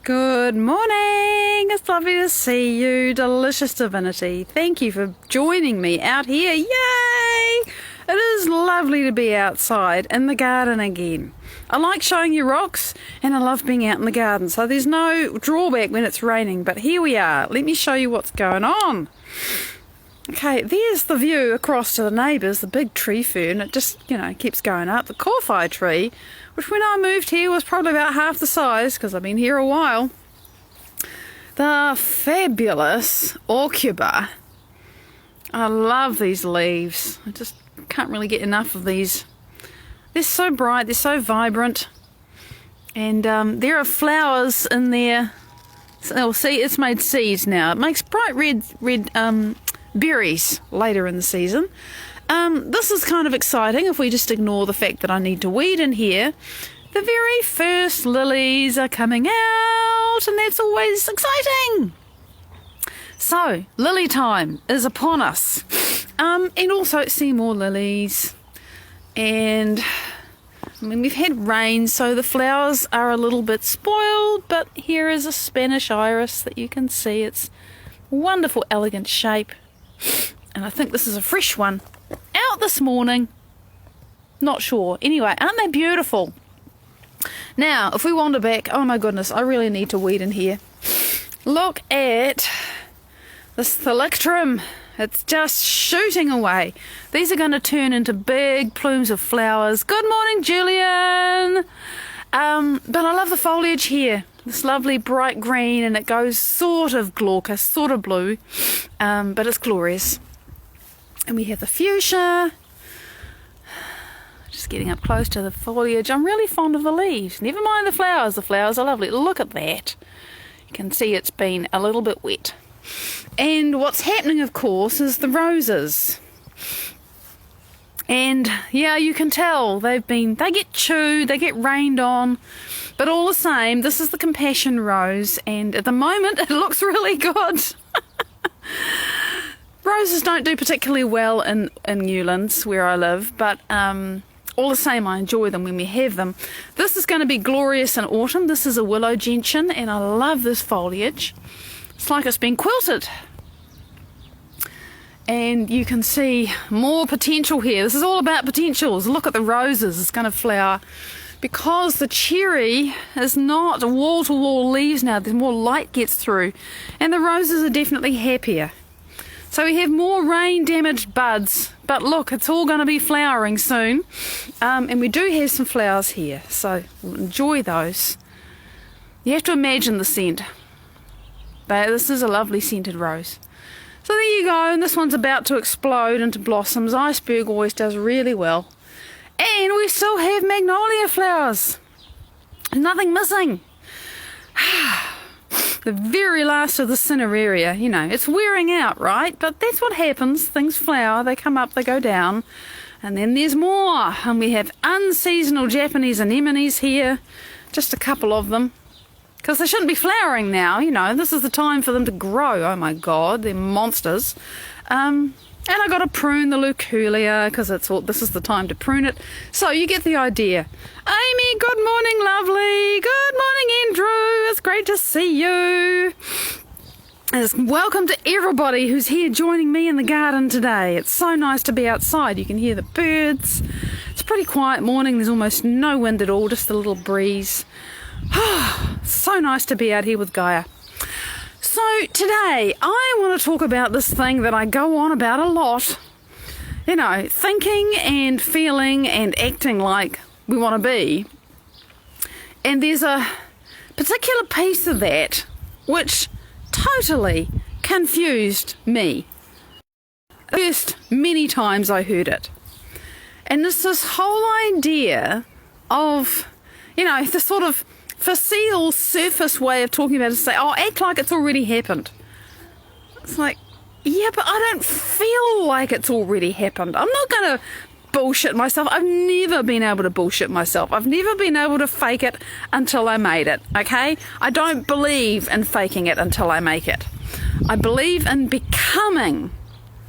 Good morning. It's lovely to see you, delicious divinity. Thank you for joining me out here. Yay! It is lovely to be outside in the garden again. I like showing you rocks and I love being out in the garden, so there's no drawback when it's raining, but here we are. Let me show you what's going on. Okay, there's the view across to the neighbours, the big tree fern. It just, keeps going up. The kowhai tree, which when I moved here was probably about half the size because I've been here a while. The fabulous aucuba. I love these leaves. I just can't really get enough of these. They're so bright, they're so vibrant. And there are flowers in there. So, see, it's made seeds now. It makes bright red berries later in the season. This is kind of exciting if we just ignore the fact that I need to weed in here. The very first lilies are coming out, and that's always exciting. So, lily time is upon us. And also see more lilies. And we've had rain, so the flowers are a little bit spoiled, but here is a Spanish iris that you can see. It's a wonderful, elegant shape. And I think this is a fresh one. Out this morning. Not sure. Anyway, aren't they beautiful? Now, if we wander back, oh my goodness, I really need to weed in here. Look at this thalictrum. It's just shooting away. These are going to turn into big plumes of flowers. Good morning, Julian. But I love the foliage here. This lovely bright green, and it goes sort of glaucous, sort of blue, but it's glorious. And we have the fuchsia. Just getting up close to the foliage. I'm really fond of the leaves. Never mind the flowers. The flowers are lovely. Look at that. You can see it's been a little bit wet. And what's happening, of course, is the roses. And yeah, you can tell they get chewed, they get rained on, but all the same, this is the compassion rose, and at the moment it looks really good. Roses don't do particularly well in Newlands where I live, but all the same I enjoy them when we have them. This is going to be glorious in autumn. This is a willow gentian, and I love this foliage. It's like it's been quilted. And you can see more potential here. This is all about potentials. Look at the roses. It's going to flower. Because the cherry is not wall-to-wall leaves now, there's more light gets through. And the roses are definitely happier. So we have more rain-damaged buds. But look, it's all going to be flowering soon. And we do have some flowers here. So we'll enjoy those. You have to imagine the scent. But this is a lovely scented rose. So there you go, and this one's about to explode into blossoms. Iceberg always does really well. And we still have magnolia flowers. There's nothing missing. The very last of the cineraria, it's wearing out, right? But that's what happens. Things flower, they come up, they go down. And then there's more. And we have unseasonal Japanese anemones here. Just a couple of them. Because they shouldn't be flowering now, this is the time for them to grow. Oh my God, they're monsters. And I got to prune the Luculia because this is the time to prune it. So you get the idea. Amy, good morning, lovely. Good morning, Andrew. It's great to see you. And welcome to everybody who's here joining me in the garden today. It's so nice to be outside. You can hear the birds. It's a pretty quiet morning. There's almost no wind at all, just a little breeze. So nice to be out here with Gaia. So today I want to talk about this thing that I go on about a lot. Thinking and feeling and acting like we want to be. And there's a particular piece of that which totally confused me. First, many times I heard it. And it's this whole idea of, the sort of facile surface way of talking about it, to say, act like it's already happened. It's like, yeah, but I don't feel like it's already happened. I'm not going to bullshit myself. I've never been able to bullshit myself. I've never been able to fake it until I made it, okay? I don't believe in faking it until I make it. I believe in becoming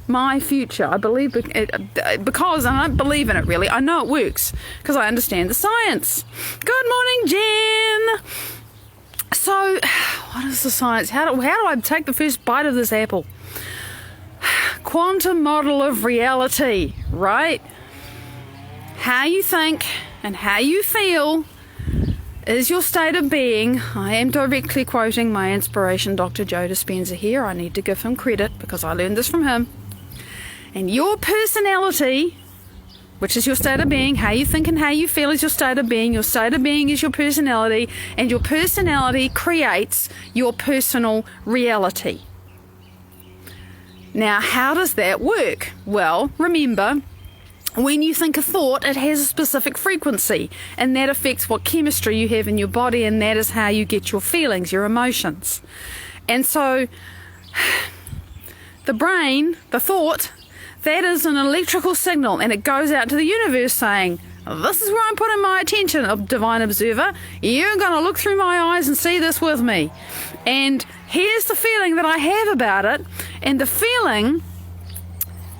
my future. I believe because I don't believe in it really. I know it works because I understand the science. Good morning, Jen. So, what is the science? How do I take the first bite of this apple? Quantum model of reality, right? How you think and how you feel is your state of being. I am directly quoting my inspiration, Dr. Joe Dispenza here. I need to give him credit because I learned this from him. And your personality, which is your state of being, how you think and how you feel is your state of being. Your state of being is your personality, and your personality creates your personal reality. Now, how does that work? Well, remember, when you think a thought, it has a specific frequency, and that affects what chemistry you have in your body, and that is how you get your feelings, your emotions. And so, the brain, the thought, that is an electrical signal, and it goes out to the universe saying, this is where I'm putting my attention, divine observer. You're going to look through my eyes and see this with me. And here's the feeling that I have about it. And the feeling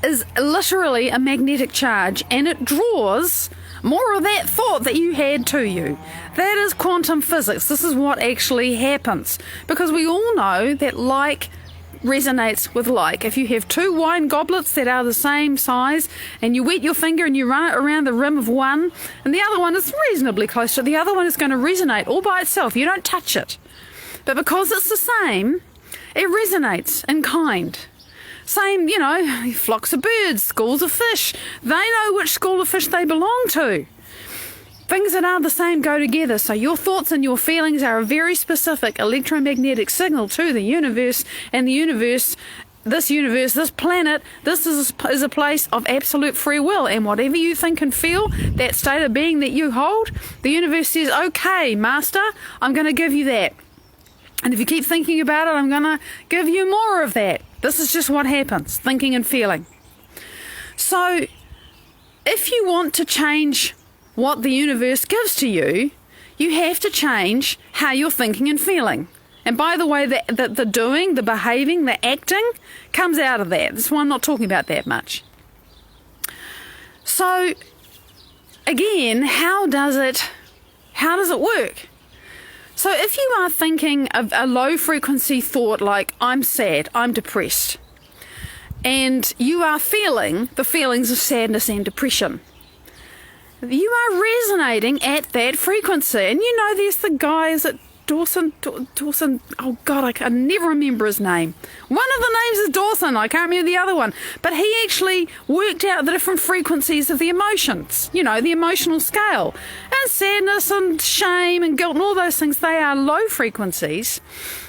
is literally a magnetic charge, and it draws more of that thought that you had to you. That is quantum physics. This is what actually happens. Because we all know that like resonates with like. If you have two wine goblets that are the same size and you wet your finger and you run it around the rim of one and the other one is reasonably close to the other one, is going to resonate all by itself. You don't touch it. But because it's the same, it resonates in kind. Same, flocks of birds, schools of fish. They know which school of fish they belong to. Things that are the same go together. So your thoughts and your feelings are a very specific electromagnetic signal to the universe, and the universe, this planet, this is a place of absolute free will. And whatever you think and feel, that state of being that you hold, the universe says, okay, master, I'm going to give you that. And if you keep thinking about it, I'm going to give you more of that. This is just what happens, thinking and feeling. So if you want to change what the universe gives to you, you have to change how you're thinking and feeling. And by the way, the doing, the behaving, the acting comes out of that. That's why I'm not talking about that much. So again, how does it work? So if you are thinking of a low frequency thought like, I'm sad, I'm depressed, and you are feeling the feelings of sadness and depression, you are resonating at that frequency. And there's the guy, is it Dawson, oh God, I can never remember his name. One of the names is Dawson, I can't remember the other one. But he actually worked out the different frequencies of the emotions, the emotional scale. And sadness and shame and guilt and all those things, they are low frequencies.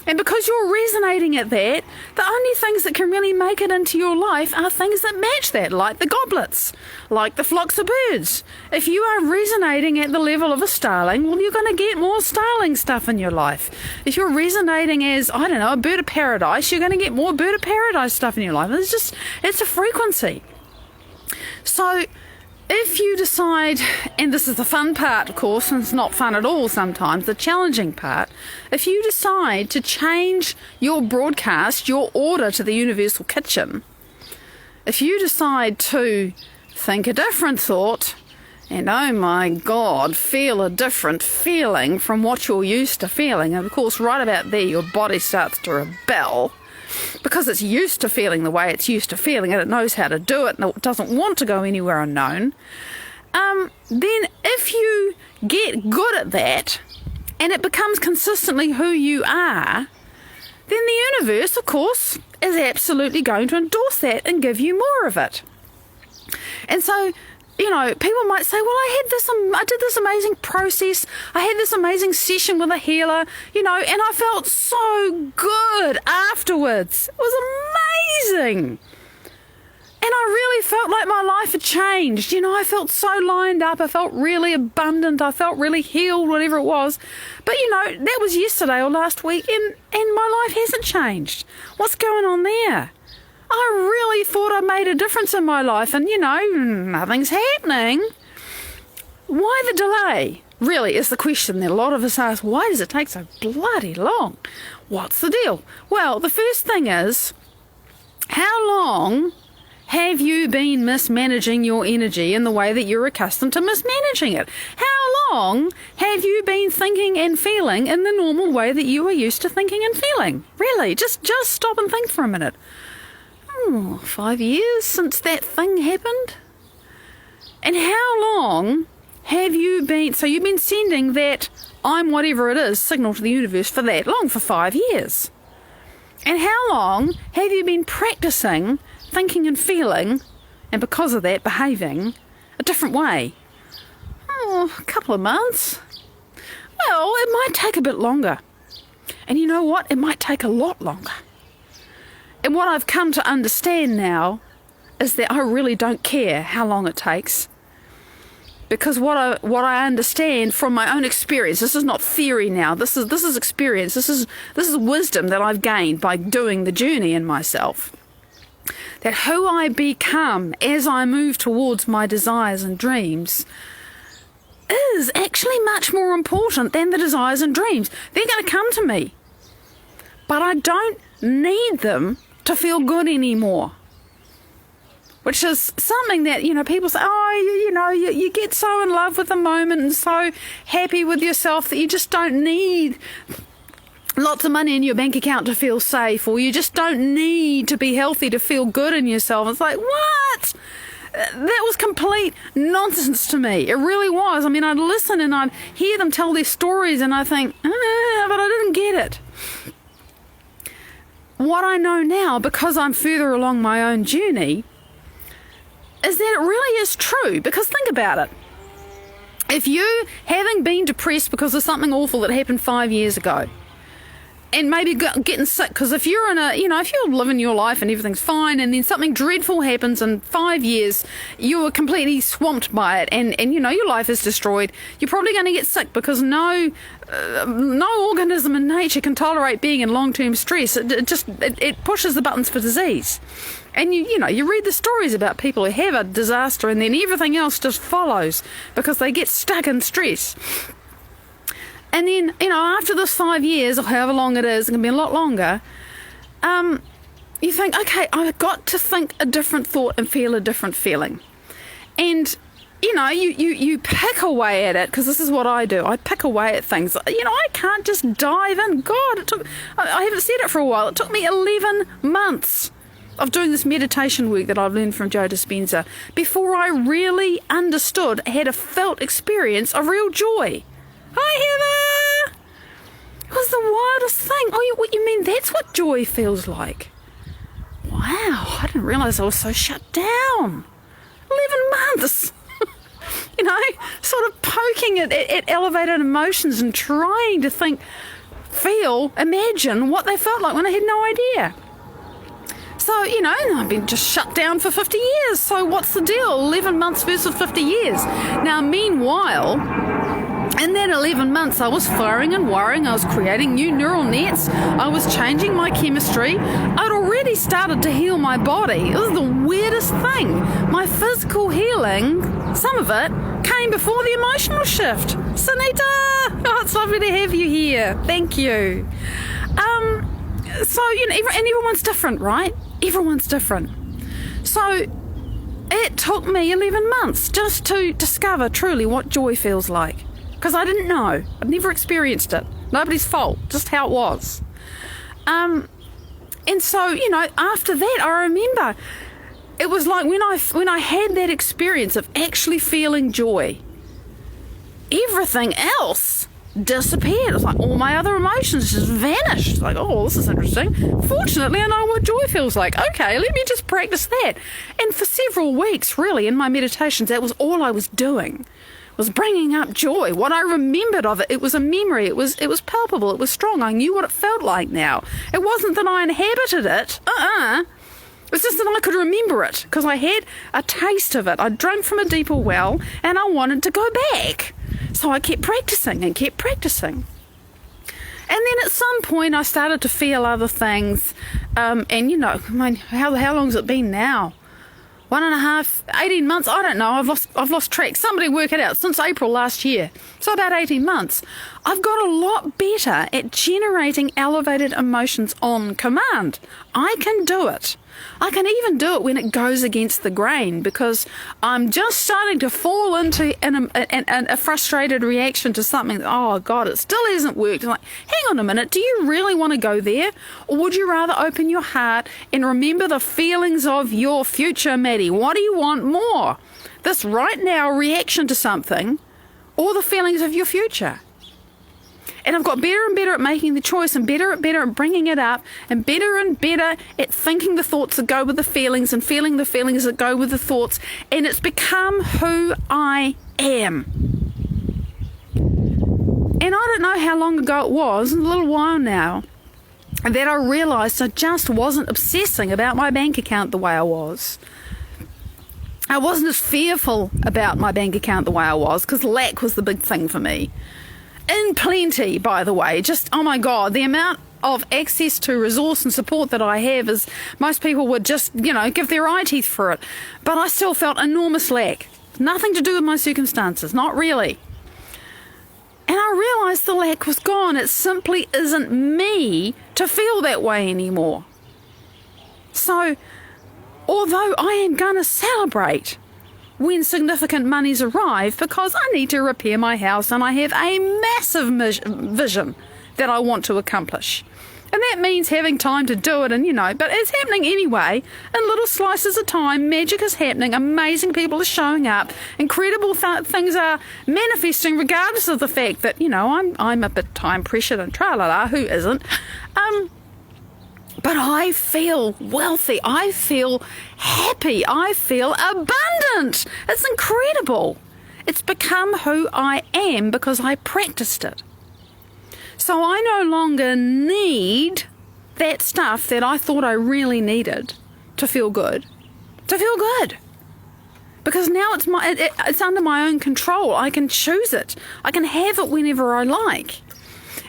And because you're resonating at that, the only things that can really make it into your life are things that match that, like the goblets, like the flocks of birds. If you are resonating at the level of a starling, well, you're going to get more starling stuff in your life. If you're resonating as, a bird of paradise, you're going to get more bird of paradise stuff in your life. It's a frequency. So if you decide, and this is the fun part, of course, and it's not fun at all sometimes, the challenging part, if you decide to change your broadcast, your order to the universal kitchen, if you decide to think a different thought, and oh my God, feel a different feeling from what you're used to feeling, and of course right about there your body starts to rebel, because it's used to feeling the way it's used to feeling, and it knows how to do it, and it doesn't want to go anywhere unknown. Then if you get good at that, and it becomes consistently who you are, then the universe, of course, is absolutely going to endorse that and give you more of it. And so, people might say, well, I did this amazing process. I had this amazing session with a healer, and I felt so good afterwards. It was amazing. And I really felt like my life had changed. I felt so lined up. I felt really abundant. I felt really healed, whatever it was. But, that was yesterday or last week, and my life hasn't changed. What's going on there? I really thought I made a difference in my life, and nothing's happening. Why the delay? Really is the question that a lot of us ask. Why does it take so bloody long? What's the deal? Well, the first thing is, how long have you been mismanaging your energy in the way that you're accustomed to mismanaging it? How long have you been thinking and feeling in the normal way that you are used to thinking and feeling? Really, just stop and think for a minute. 5 years since that thing happened? And how long have you been... So you've been sending that I'm whatever it is signal to the universe for that long, for 5 years. And how long have you been practicing thinking and feeling, and because of that, behaving a different way? A couple of months. Well, it might take a bit longer. And you know what? It might take a lot longer. And what I've come to understand now is that I really don't care how long it takes. Because what I understand from my own experience, this is not theory now, this is experience, this is wisdom that I've gained by doing the journey in myself. That who I become as I move towards my desires and dreams is actually much more important than the desires and dreams. They're going to come to me. But I don't need them to feel good anymore. Which is something that, people say, you get so in love with the moment and so happy with yourself that you just don't need lots of money in your bank account to feel safe, or you just don't need to be healthy to feel good in yourself. It's like, what? That was complete nonsense to me. It really was. I mean, I'd listen and I'd hear them tell their stories and I think, but I didn't get it. What I know now, because I'm further along my own journey, is that it really is true. Because think about it. If you, having been depressed because of something awful that happened 5 years ago, and maybe getting sick, because if you're if you're living your life and everything's fine, and then something dreadful happens in 5 years, you are completely swamped by it, and your life is destroyed, you're probably going to get sick, because no organism in nature can tolerate being in long-term stress. It pushes the buttons for disease. And you read the stories about people who have a disaster and then everything else just follows because they get stuck in stress. And then, after this 5 years, or however long it is, it can be a lot longer, you think, okay, I've got to think a different thought and feel a different feeling. And, you pick away at it, because this is what I do. I pick away at things. I can't just dive in. God, I haven't said it for a while. It took me 11 months of doing this meditation work that I've learned from Joe Dispenza before I really understood, had a felt experience of real joy. Hi, Heather! It was the wildest thing. Oh, what you mean that's what joy feels like? Wow, I didn't realise I was so shut down. 11 months. Sort of poking at elevated emotions and trying to think, feel, imagine what they felt like when I had no idea. So, I've been just shut down for 50 years. So what's the deal? 11 months versus 50 years. Now, meanwhile, in that 11 months, I was firing and wiring. I was creating new neural nets. I was changing my chemistry. I'd already started to heal my body. It was the weirdest thing. My physical healing, some of it, came before the emotional shift. Sunita! Oh, it's lovely to have you here. Thank you. So, and everyone's different, right? Everyone's different. So, it took me 11 months just to discover truly what joy feels like. Because I didn't know. I'd never experienced it. Nobody's fault. Just how it was. And so, after that, I remember it was like when I had that experience of actually feeling joy, everything else disappeared. It was like all my other emotions just vanished. It's like, oh, this is interesting. Fortunately, I know what joy feels like. Okay, let me just practice that. And for several weeks, really, in my meditations, that was all I was doing, was bringing up joy. What I remembered of it, it was a memory. It was palpable. It was strong. I knew what it felt like now. It wasn't that I inhabited it. It's just that I could remember it because I had a taste of it. I drank from a deeper well and I wanted to go back. So I kept practicing and kept practicing. And then at some point I started to feel other things. How long's it been now? 1.5, 18 months, I don't know. I've lost track. Somebody work it out. Since April last year. so about 18 months, I've got a lot better at generating elevated emotions on command. I can do it. I can even do it when it goes against the grain, because I'm just starting to fall into a frustrated reaction to something. Oh, God, it still hasn't worked. I'm like, hang on a minute, do you really want to go there? Or would you rather open your heart and remember the feelings of your future, Maddie? What do you want more? This right now reaction to something, or the feelings of your future? And I've got better and better at making the choice, and better at bringing it up, and better at thinking the thoughts that go with the feelings, and feeling the feelings that go with the thoughts. And it's become who I am. And I don't know how long ago it was, a little while now, that I realised I just wasn't obsessing about my bank account the way I was. I wasn't as fearful about my bank account the way I was, because lack was the big thing for me. In plenty, by the way. Just, oh my God, the amount of access to resource and support that I have is, most people would just, give their eye teeth for it. But I still felt enormous lack. Nothing to do with my circumstances, not really. And I realised the lack was gone. It simply isn't me to feel that way anymore. So, although I am going to celebrate when significant monies arrive, because I need to repair my house and I have a massive vision that I want to accomplish. And that means having time to do it, and but it's happening anyway, in little slices of time. Magic is happening, amazing people are showing up, incredible things are manifesting, regardless of the fact that, I'm a bit time pressured and tra-la-la, who isn't? But I feel wealthy, I feel happy, I feel abundant. It's incredible. It's become who I am because I practiced it. So I no longer need that stuff that I thought I really needed to feel good. Because now it's under my own control. I can choose it. I can have it whenever I like.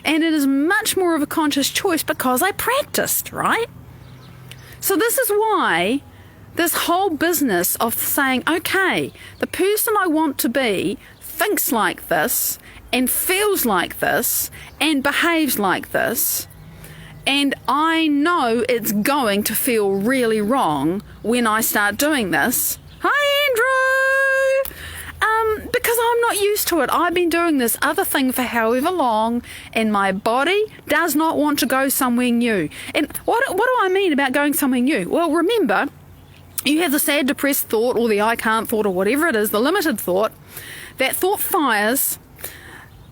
And it is much more of a conscious choice because I practiced, right? So this is why this whole business of saying, okay, the person I want to be thinks like this and feels like this and behaves like this, and I know it's going to feel really wrong when I start doing this. Hi, Andrew! Because I'm not used to it. I've been doing this other thing for however long, and my body does not want to go somewhere new. And what do I mean about going somewhere new? Well, remember, you have the sad, depressed thought, or the I can't thought, or whatever it is, the limited thought. That thought fires.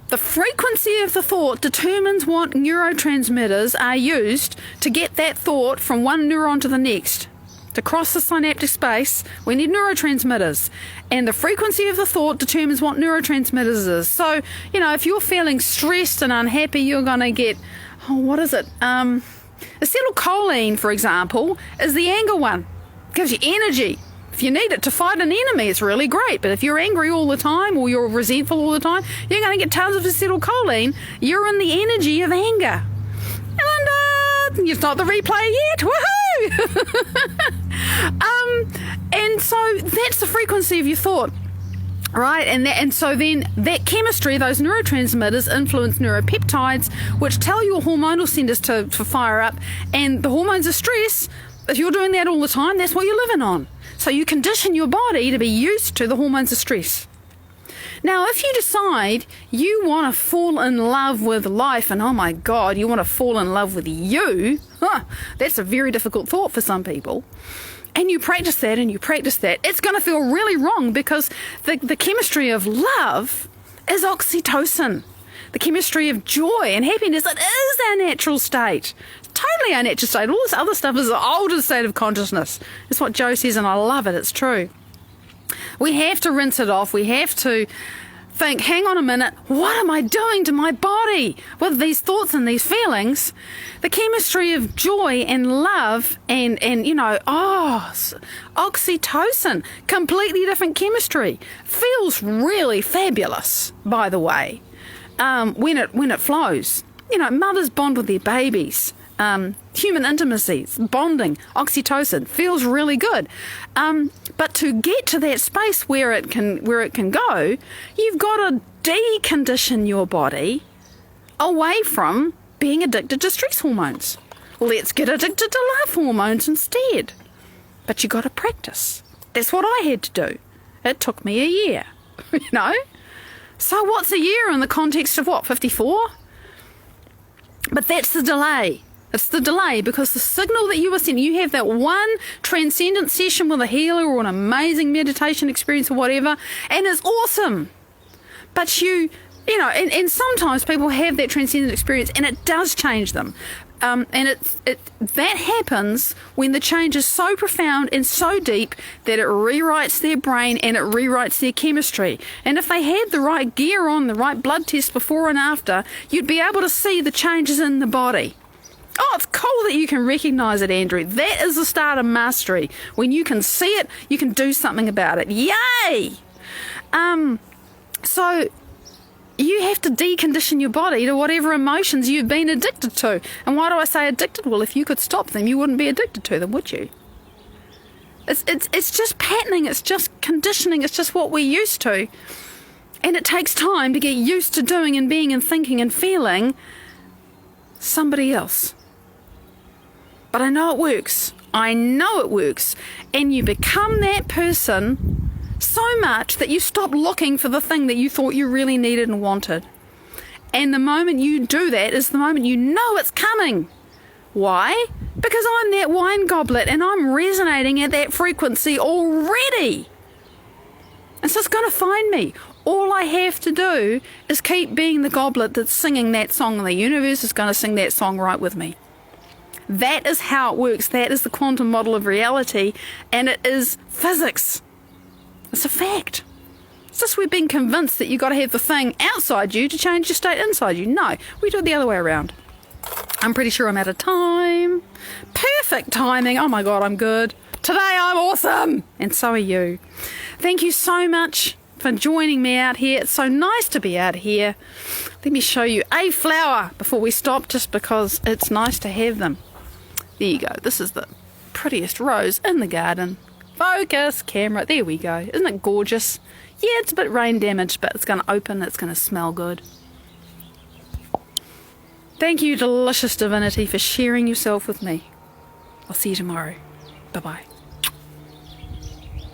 The frequency of the thought determines what neurotransmitters are used to get that thought from one neuron to the next. To cross the synaptic space, we need neurotransmitters. And the frequency of the thought determines what neurotransmitters is. So, if you're feeling stressed and unhappy, you're going to get, acetylcholine, for example, is the anger one. It gives you energy. If you need it to fight an enemy, it's really great. But if you're angry all the time, or you're resentful all the time, you're going to get tons of acetylcholine. You're in the energy of anger. And it's not the replay yet. Woohoo! And so that's the frequency of your thought, right? And so then that chemistry, those neurotransmitters, influence neuropeptides, which tell your hormonal centers to fire up. And the hormones of stress, if you're doing that all the time, that's what you're living on. So you condition your body to be used to the hormones of stress. Now, if you decide you want to fall in love with life, and oh my God, you want to fall in love with you, that's a very difficult thought for some people. And you practice that and you practice that, it's going to feel really wrong, because the chemistry of love is oxytocin. The chemistry of joy and happiness, it is our natural state. It's totally our natural state. All this other stuff is the older state of consciousness. That's what Joe says, and I love it. It's true. We have to rinse it off. We have to think, hang on a minute, what am I doing to my body with these thoughts and these feelings? The chemistry of joy and love and oxytocin, completely different chemistry. Feels really fabulous, by the way, when it flows. Mothers bond with their babies. Human intimacies, bonding, oxytocin feels really good. But to get to that space where it can go, you've got to decondition your body away from being addicted to stress hormones. Let's get addicted to love hormones instead. But you got to practice. That's what I had to do. It took me a year, you know? So what's a year in the context of what, 54? But that's the delay. It's the delay because the signal that you were sending, you have that one transcendent session with a healer or an amazing meditation experience or whatever, and it's awesome. But you know, and sometimes people have that transcendent experience and it does change them. And that happens when the change is so profound and so deep that it rewrites their brain and it rewrites their chemistry. And if they had the right gear on, the right blood test before and after, you'd be able to see the changes in the body. Oh, it's cool that you can recognise it, Andrew. That is the start of mastery. When you can see it, you can do something about it. Yay! So you have to decondition your body to whatever emotions you've been addicted to. And why do I say addicted? Well, if you could stop them, you wouldn't be addicted to them, would you? It's just patterning. It's just conditioning. It's just what we're used to. And it takes time to get used to doing and being and thinking and feeling somebody else. But I know it works. I know it works. And you become that person so much that you stop looking for the thing that you thought you really needed and wanted. And the moment you do that is the moment you know it's coming. Why? Because I'm that wine goblet and I'm resonating at that frequency already. And so it's going to find me. All I have to do is keep being the goblet that's singing that song, and the universe is going to sing that song right with me. That is how it works. That is the quantum model of reality, and it is physics. It's a fact. It's just we've been convinced that you've got to have the thing outside you to change your state inside you. No, we do it the other way around. I'm pretty sure I'm out of time. Perfect timing. Oh my God, I'm good. Today I'm awesome. And so are you. Thank you so much for joining me out here. It's so nice to be out here. Let me show you a flower before we stop, just because it's nice to have them. There you go. This is the prettiest rose in the garden. Focus, camera. There we go. Isn't it gorgeous? Yeah, it's a bit rain damaged, but it's going to open. It's going to smell good. Thank you, delicious divinity, for sharing yourself with me. I'll see you tomorrow. Bye-bye.